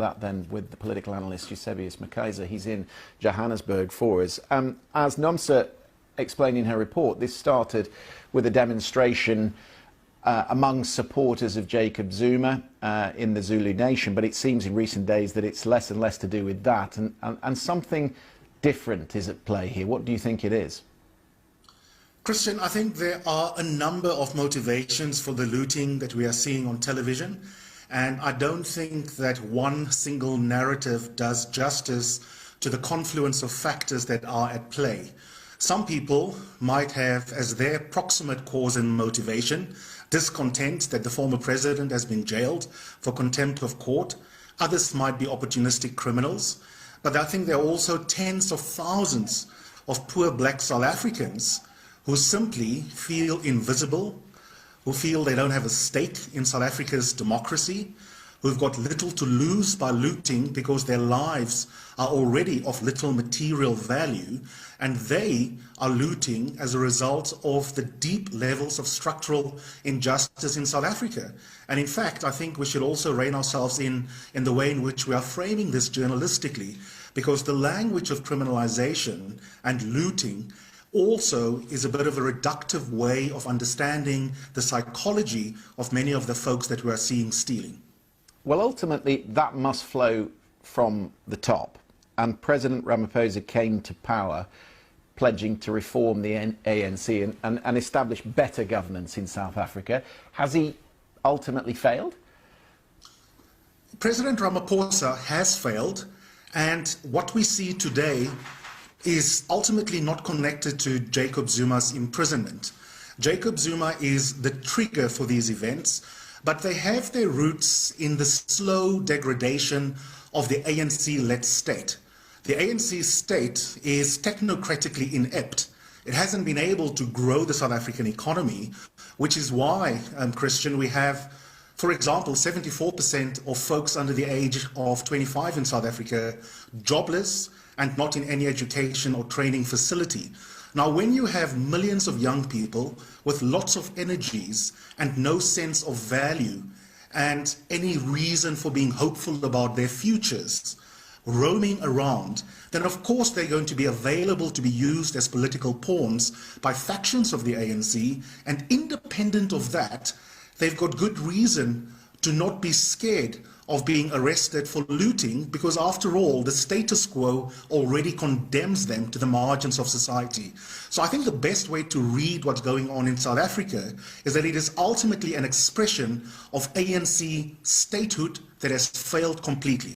that then with the political analyst Eusebius McKaiser. He's in Johannesburg for us. As Nomsa explained in her report, this started with a demonstration among supporters of Jacob Zuma in the Zulu nation, but it seems in recent days that it's less and less to do with that, and something different is at play here. What do you think it is? Christian, I think there are a number of motivations for the looting that we are seeing on television. And I don't think that one single narrative does justice to the confluence of factors that are at play. Some people might have as their proximate cause and motivation discontent that the former president has been jailed for contempt of court. Others might be opportunistic criminals. But I think there are also tens of thousands of poor black South Africans who simply feel invisible, who feel they don't have a stake in South Africa's democracy, who've got little to lose by looting because their lives are already of little material value, and they are looting as a result of the deep levels of structural injustice in South Africa. And in fact, I think we should also rein ourselves in the way in which we are framing this journalistically, because the language of criminalization and looting also is a bit of a reductive way of understanding the psychology of many of the folks that we are seeing stealing. Well, ultimately, that must flow from the top. And President Ramaphosa came to power pledging to reform the ANC and establish better governance in South Africa. Has he ultimately failed? President Ramaphosa has failed. And what we see today is ultimately not connected to Jacob Zuma's imprisonment. Jacob Zuma is the trigger for these events, but they have their roots in the slow degradation of the ANC-led state. The ANC state is technocratically inept. It hasn't been able to grow the South African economy, which is why, Christian, we have, for example, 74% of folks under the age of 25 in South Africa jobless and not in any education or training facility. Now, when you have millions of young people with lots of energies and no sense of value and any reason for being hopeful about their futures roaming around, then of course they're going to be available to be used as political pawns by factions of the ANC, and independent of that, they've got good reason to not be scared of being arrested for looting, because after all, the status quo already condemns them to the margins of society. So I think the best way to read what's going on in South Africa is that it is ultimately an expression of ANC statehood that has failed completely.